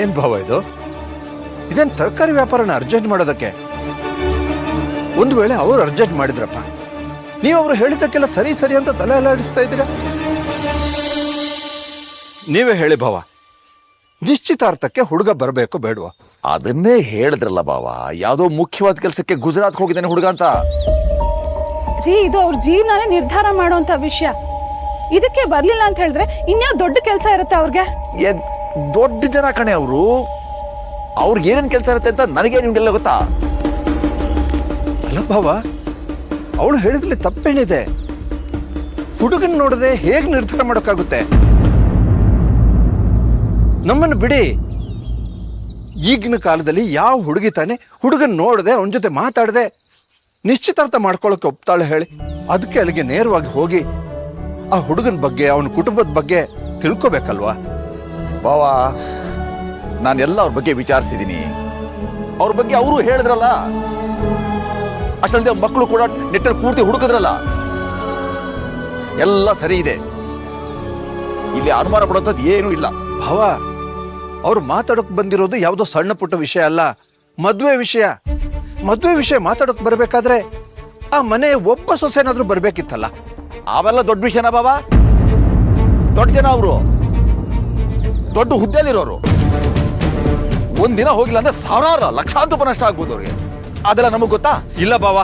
ಏನ್ ಭಾವ ಇದು? ಇದೇನ್ ತರಕಾರಿ ವ್ಯಾಪಾರನ ಅರ್ಜೆಂಟ್ ಮಾಡೋದಕ್ಕೆ? ಒಂದು ವೇಳೆ ಅವರು ಅರ್ಜೆಂಟ್ ಮಾಡಿದ್ರಪ್ಪ, ನೀವು ಅವರು ಹೇಳಿದ್ದಕ್ಕೆಲ್ಲ ಸರಿ ಸರಿ ಅಂತ ತಲೆ ಅಲ್ಲಾಡಿಸ್ತಾ ಇದ್ದೀರಾ? ನೀವೇ ಹೇಳಿ ಭಾವ, ನಿಶ್ಚಿತಾರ್ಥಕ್ಕೆ ಹುಡುಗ ಬರಬೇಕು ಬೇಡವಾ? ಅದನ್ನೇ ಹೇಳಿದ್ರಲ್ಲ ಬಾವ, ಯಾವುದೋ ಮುಖ್ಯವಾದ ಕೆಲಸಕ್ಕೆ ಗುಜರಾತ್ ಹೋಗಿದ್ದಾನೆ ಹುಡುಗ ಅಂತ. ರೀ, ಇದು ಅವ್ರ ಜೀವನನೇ ನಿರ್ಧಾರ ಮಾಡುವಂತ ವಿಷಯ. ಇದಕ್ಕೆ ಬರ್ಲಿಲ್ಲ ಅಂತ ಹೇಳಿದ್ರೆ ಇನ್ಯಾವ ದೊಡ್ಡ ಕೆಲಸ ಇರುತ್ತೆ ಅವ್ರಿಗೆ? ದೊಡ್ಡ ಜನ ಕಣೆ ಅವರು, ಅವ್ರಿಗೆ ಏನೇನ್ ಕೆಲಸ ಇರುತ್ತೆ ಅಂತ ನನಗೆ ನಿಮ್ಗೆಲ್ಲ ಗೊತ್ತಾ? ಅಲ್ಲ ಭಾವ, ಅವಳು ಹೇಳಿದ್ರಲ್ಲಿ ತಪ್ಪೇನಿದೆ? ಹುಡುಗನ್ ನೋಡದೆ ಹೇಗೆ ನಿರ್ಧಾರ ಮಾಡೋಕ್ಕಾಗುತ್ತೆ? ನಮ್ಮನ್ನು ಬಿಡಿ, ಈಗಿನ ಕಾಲದಲ್ಲಿ ಯಾವ ಹುಡುಗಿ ತಾನೆ ಹುಡುಗನ್ ನೋಡದೆ ಅವನ ಜೊತೆ ಮಾತಾಡದೆ ನಿಶ್ಚಿತಾರ್ಥ ಮಾಡ್ಕೊಳ್ಳೋಕೆ ಒಪ್ತಾಳೆ ಹೇಳಿ? ಅದಕ್ಕೆ ಅಲ್ಲಿಗೆ ನೇರವಾಗಿ ಹೋಗಿ ಆ ಹುಡುಗನ ಬಗ್ಗೆ ಅವನ ಕುಟುಂಬದ ಬಗ್ಗೆ ತಿಳ್ಕೊಬೇಕಲ್ವಾ? ಬಾವಾ, ನಾನೆಲ್ಲ ಅವ್ರ ಬಗ್ಗೆ ವಿಚಾರಿಸಿದ್ದೀನಿ. ಅವ್ರ ಬಗ್ಗೆ ಅವರು ಹೇಳಿದ್ರಲ್ಲ, ಅಷ್ಟಲ್ಲದೆ ಮಕ್ಕಳು ಕೂಡ ನೆಟ್ಟಲ್ಲಿ ಪೂರ್ತಿ ಹುಡುಕಿದ್ರಲ್ಲ, ಎಲ್ಲ ಸರಿ ಇದೆ. ಇಲ್ಲಿ ಅನುಮಾನ ಪಡೋಂಥದ್ದು ಏನೂ ಇಲ್ಲ. ಭಾವ, ಅವ್ರು ಮಾತಾಡೋಕ್ ಬಂದಿರೋದು ಯಾವುದೋ ಸಣ್ಣ ಪುಟ್ಟ ವಿಷಯ ಅಲ್ಲ, ಮದ್ವೆ ವಿಷಯ. ಮದ್ವೆ ವಿಷಯ ಮಾತಾಡೋಕ್ ಬರ್ಬೇಕಾದ್ರೆ ಆ ಮನೆ ಒಬ್ಬ ಸೊಸೆನಾದ್ರೂ ಬರ್ಬೇಕಿತ್ತಲ್ಲ. ಅವೆಲ್ಲ ದೊಡ್ಡ ವಿಷಯನಾ ಬಾಬಾ? ದೊಡ್ಡ ಜನ ಅವರು, ದೊಡ್ಡ ಹುದ್ದೆಯಲ್ಲಿರೋರು. ಒಂದಿನ ಹೋಗಿಲ್ಲ ಅಂದ್ರೆ ಸಾವಿರಾರು ಲಕ್ಷಾಂತರ ರೂಪಾಯಿ ನಷ್ಟ ಆಗ್ಬೋದು ಅವ್ರಿಗೆ. ಅದೆಲ್ಲ ನಮಗ್ ಗೊತ್ತಾ? ಇಲ್ಲ ಬಾವ,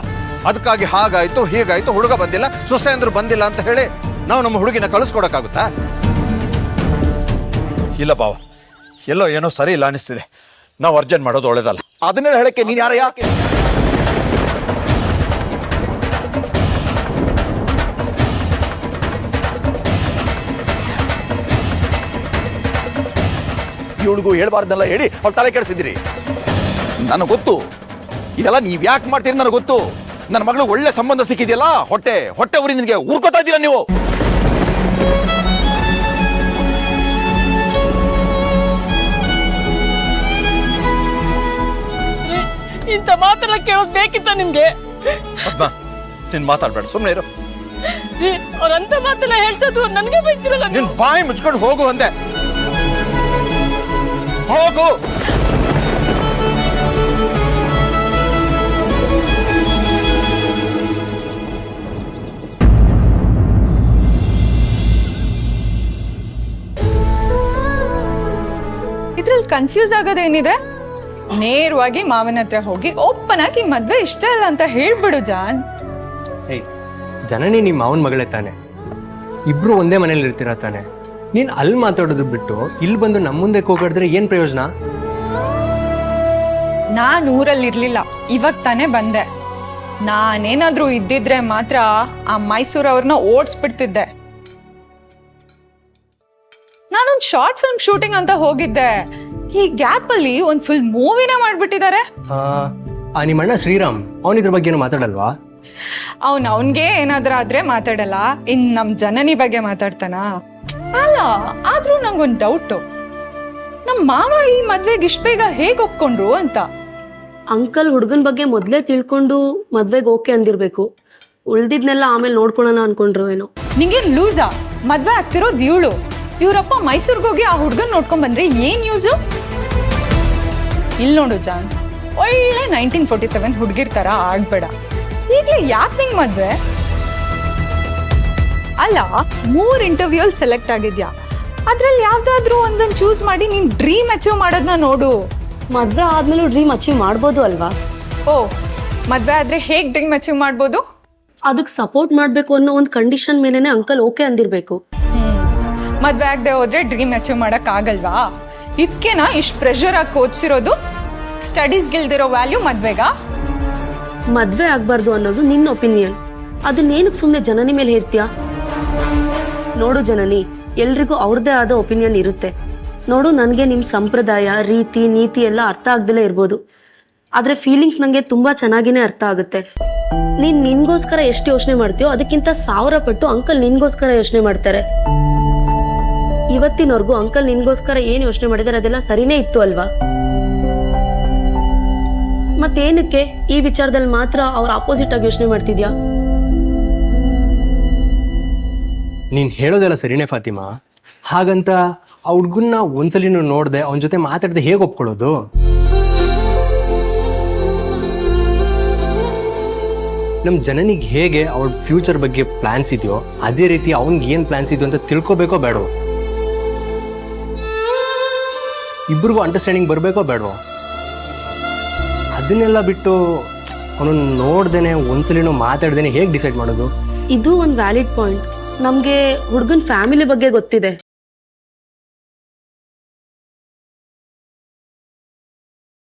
ಅದಕ್ಕಾಗಿ ಹಾಗಾಯ್ತು ಹೀಗಾಯ್ತು, ಹುಡುಗ ಬಂದಿಲ್ಲ ಸೊಸೆ ಅಂದ್ರು ಬಂದಿಲ್ಲ ಅಂತ ಹೇಳಿ ನಾವು ನಮ್ಮ ಹುಡುಗಿನ ಕಳಿಸ್ಕೊಡಕ್ಕಾಗುತ್ತಾ? ಇಲ್ಲ ಬಾವ, ಎಲ್ಲೋ ಏನೋ ಸರಿ ಇಲ್ಲ ಅನಿಸ್ತಿದೆ. ನಾವು ಅರ್ಜೆಂಟ್ ಮಾಡೋದು ಒಳ್ಳೇದಲ್ಲ. ಅದನ್ನೆಲ್ಲ ಹೇಳಕ್ಕೆ ನೀನ್ ಯಾರ? ಯಾಕೆ ಇವಳಿಗೂ ಹೇಳ್ಬಾರ್ದೆಲ್ಲ ಹೇಳಿ ಅವ್ರು ತಲೆ ಕೆಡಿಸಿದಿರಿ. ನನಗೆ ಗೊತ್ತು ಇದೆಲ್ಲ ನೀವ್ ಯಾಕೆ ಮಾಡ್ತೀರಿ, ನನಗೆ ಗೊತ್ತು. ನನ್ನ ಮಗಳು ಒಳ್ಳೆ ಸಂಬಂಧ ಸಿಕ್ಕಿದೆಯಲ್ಲ, ಹೊಟ್ಟೆ ಹೊಟ್ಟೆ ಉರಿ ನಿನಗೆ ಊರ್ಕೊತಾ ಇದ್ದೀರಾ ನೀವು. ಇಂಥ ಮಾತೆಲ್ಲ ಕೇಳೋದ್ ಬೇಕಿತ್ತ ನಿಮ್ಗೆ? ನೀನ್ ಮಾತಾಡ್ಬೇಡ, ಸುಮ್ಮನೆ ಇರು. ಅವ್ರಂತ ಮಾತೆಲ್ಲ ಹೇಳ್ತಾ ಇದ್ರು, ನನ್ಗೆ ಬೈತಿರಲ್ಲ. ನೀನ್ ಬಾಯಿ ಮುಚ್ಕೊಂಡು ಹೋಗು ಅಂದೆ. ಹೋಗು. ಇದ್ರಲ್ಲಿ ಕನ್ಫ್ಯೂಸ್ ಆಗೋದೇನಿದೆ? ನೇರವಾಗಿ ಮಾವನ ಹತ್ರ ಹೋಗಿ ಓಪನ್ ಆಗಿ ಮದ್ವೆ ಇಷ್ಟ ಇಲ್ಲ ಅಂತ ಹೇಳ್ಬಿಡು ಜಾನ್. ಏಯ್, ಜನನಿ ನಿಮ್ಮ ಮಾವನ ಮಗಳೇ ತಾನೆ, ಇಬ್ರು ಒಂದೇ ಮನೇಲಿ ಇರ್ತೀರ ತಾನೆ. ನೀನ್ ಅಲ್ಲಿ ಮಾತಾಡೋದು ಬಿಟ್ಟು ಇಲ್ಲಿ ಬಂದು ನಮ್ಮ ಮುಂದೆ ಕೂಗಾಡಿದ್ರೆ ಏನ್ ಪ್ರಯೋಜನ? ನಾನ್ ಊರಲ್ಲಿ ಇರ್ಲಿಲ್ಲ, ಇವಾಗ ತಾನೇ ಬಂದೆ. ನಾನೇನಾದ್ರೂ ಇದ್ದಿದ್ರೆ ಮಾತ್ರ ಆ ಮೈಸೂರು ಅವ್ರನ್ನ ಓಡಿಸ್ಬಿಡ್ತಿದ್ದೆ. ನಾನೊಂದ್ ಶಾರ್ಟ್ ಫಿಲ್ಮ್ ಶೂಟಿಂಗ್ ಅಂತ ಹೋಗಿದ್ದೆ. ಈ ಗ್ಯಾಪ್ ಅಲ್ಲಿ ಒಂದ್ ಫುಲ್ ಮೂವಿನೇ ಮಾಡ್ಬಿಟ್ಟಿದ್ದಾರೆ. ನಿಮ್ಮ ಅಣ್ಣ ಶ್ರೀರಾಮ್ ಅವನಿದ್ರ ಬಗ್ಗೆ ಏನು ಮಾತಾಡಲ್ವಾ? ಅವನ್ಗೆ ಏನಾದ್ರೂ ಆದ್ರೆ ಮಾತಾಡಲ್ಲ, ಇನ್ ನಮ್ ಜನನಿ ಬಗ್ಗೆ ಮಾತಾಡ್ತಾನ? ಅಲ್ಲ, ಆದ್ರೂ ನಂಗೊಂದ್ ಡೌಟ್, ನಮ್ ಮಾವ ಈ ಮದ್ವೆಗೆ ಇಷ್ಟ ಬೇಗ ಹೇಗ್ ಒಪ್ಕೊಂಡ್ರು ಅಂತ. ಅಂಕಲ್ ಹುಡುಗನ ಬಗ್ಗೆ ಮೊದ್ಲೇ ತಿಳ್ಕೊಂಡು ಮದ್ವೆಗೆ ಓಕೆ ಅಂದಿರ್ಬೇಕು. ಉಳ್ದಿದ್ನೆಲ್ಲ ಆಮೇಲೆ ನೋಡ್ಕೊಳ್ಳೋಣ ಅನ್ಕೊಂಡ್ರು ಏನೋ. ನಿಂಗೇನ್ ಲೂಸಾ? ಮದ್ವೆ ಆಗ್ತಿರೋದ್ ಇವಳು. ಇವ್ರಪ್ಪ ಮೈಸೂರ್ಗೋಗಿ ಆ ಹುಡ್ಗನ್ ನೋಡ್ಕೊಂಡ್ ಬಂದ್ರೆ ಏನ್ ಯೂಸು? ಇಲ್ ನೋಡು ಜಾನ್, ಒಳ್ಳೆ 1947 ಹುಡ್ಗಿರ್ ತರ ಆಗ್ಬೇಡ. ಈಗ್ಲೇ ಯಾಕೆ ನಿಂಗ್ ಮದ್ವೆ? ಅಲ್ಲ, 3 ಇಂಟರ್ವ್ಯೂ ಅಲ್ಲಿ ಸೆಲೆಕ್ಟ್ ಆಗಿದ್ಯಾ, ಅದ್ರಲ್ಲಿ ಯಾವ್ದಾದ್ರು ಒಂದನ್ ಚೂಸ್ ಮಾಡಿ ನೀನ್ ಡ್ರೀಮ್ ಅಚೀವ್ ಮಾಡೋದನ್ನ ನೋಡು. ಮದ್ವೆ ಆದ್ಮೇಲೂ ಡ್ರೀಮ್ ಅಚೀವ್ ಮಾಡ್ಬೋದು ಅಲ್ವಾ? ಓ, ಮದ್ವೆ ಆದ್ರೆ ಹೇಗ್ ಡ್ರೀಮ್ ಅಚೀವ್ ಮಾಡ್ಬೋದು? ಅದಕ್ಕೆ ಸಪೋರ್ಟ್ ಮಾಡ್ಬೇಕು ಅನ್ನೋ ಒಂದು ಕಂಡೀಷನ್ ಮೇಲೆನೆ ಅಂಕಲ್ ಓಕೆ ಅಂದಿರ್ಬೇಕು. ಮದ್ವೆ ಆಗದೆ ಹೋದ್ರೆ ಡ್ರೀಮ್ ಅಚೀವ್ ಮಾಡಕ್ ಆಗಲ್ವಾ? ಇದಕ್ಕೇನಾ ಇಷ್ಟು ಪ್ರೆಷರ್ ಆಗಿ ಓದಿಸಿರೋದು? Studies ಗಿಲ್ದಿರೋ value ಮದ್ವೆಗ? ಮದ್ವೆ ಆಗ್ಬಾರ್ದು ಅನ್ನೋದು ನಿನ್ನ ಒಪಿನಿಯನ್, ಅದನ್ನೇನಕ್ಕೆ ಸುಮ್ಮನೆ ಜನನಿ ಮೇಲೆ ಹೇರ್ತೀಯಾ? ನೋಡು ಜನನಿ, ಎಲ್ರಿಗೂ ಅವ್ರದ್ದೇ ಆದ ಒಪಿನಿಯನ್ ಇರುತ್ತೆ. ನೋಡು, ನನಗೆ ನಿಮ್ಮ ಸಂಪ್ರದಾಯ ರೀತಿ ನೀತಿ ಎಲ್ಲ ಅರ್ಥ ಆಗ್ದಲೇ ಇರ್ಬೋದು, ಆದ್ರೆ ಫೀಲಿಂಗ್ಸ್ ನಂಗೆ ತುಂಬಾ ಚೆನ್ನಾಗಿನೇ ಅರ್ಥ ಆಗುತ್ತೆ. ನೀನ್ ನಿನ್ಗೋಸ್ಕರ ಎಷ್ಟು ಯೋಚನೆ ಮಾಡ್ತೀಯೋ ಅದಕ್ಕಿಂತ 1000 ಪಟ್ಟು ಅಂಕಲ್ ನಿನ್ಗೋಸ್ಕರ ಯೋಚನೆ ಮಾಡ್ತಾರೆ. ಇವತ್ತಿನವರೆಗೂ ಅಂಕಲ್ ನಿನ್ಗೋಸ್ಕರ ಏನ್ ಯೋಚನೆ ಮಾಡಿದಾರೆ ಅದೆಲ್ಲ ಸರಿನೇ ಇತ್ತು ಅಲ್ವಾ? ಮತ್ತೇನಕ್ಕೆ ಈ ವಿಚಾರದಲ್ಲಿ ಮಾತ್ರ ಅವ್ರ ಆಪೋಸಿಟ್ ಆಗಿ ಯೋಚನೆ ಮಾಡ್ತಿದ್ಯಾ? ನೀನ್ ಹೇಳೋದೆಲ್ಲ ಸರಿನೇ ಫಾತಿಮಾ, ಹಾಗಂತ ಆ ಹುಡ್ಗನ್ನ ಒಂದ್ಸಲಿನೂ ನೋಡ್ದೆ ಅವನ ಜೊತೆ ಮಾತಾಡದೆ ಹೇಗೆ ಒಪ್ಕೊಳ್ಳೋದು? ನಮ್ಮ ಜನನಿಗೆ ಹೇಗೆ ಅವ್ರ ಫ್ಯೂಚರ್ ಬಗ್ಗೆ ಪ್ಲಾನ್ಸ್ ಇದೆಯೋ ಅದೇ ರೀತಿ ಅವ್ನಿಗೆ ಏನು ಪ್ಲಾನ್ಸ್ ಇದೆಯೋ ಅಂತ ತಿಳ್ಕೊಬೇಕೋ ಬೇಡವೋ? ಇಬ್ರಿಗೂ ಅಂಡರ್ಸ್ಟ್ಯಾಂಡಿಂಗ್ ಬರಬೇಕೋ ಬೇಡವೋ? ಅದನ್ನೆಲ್ಲ ಬಿಟ್ಟು ಅವನನ್ನು ನೋಡ್ದೇನೆ ಒಂದ್ಸಲಿನೂ ಮಾತಾಡ್ದೇನೆ ಹೇಗೆ ಡಿಸೈಡ್ ಮಾಡೋದು? ಇದು ಒಂದು ವ್ಯಾಲಿಡ್ ಪಾಯಿಂಟ್. ನಮ್ಗೆ ಹುಡುಗನ್ ಫ್ಯಾಮಿಲಿ ಬಗ್ಗೆ ಗೊತ್ತಿದೆ,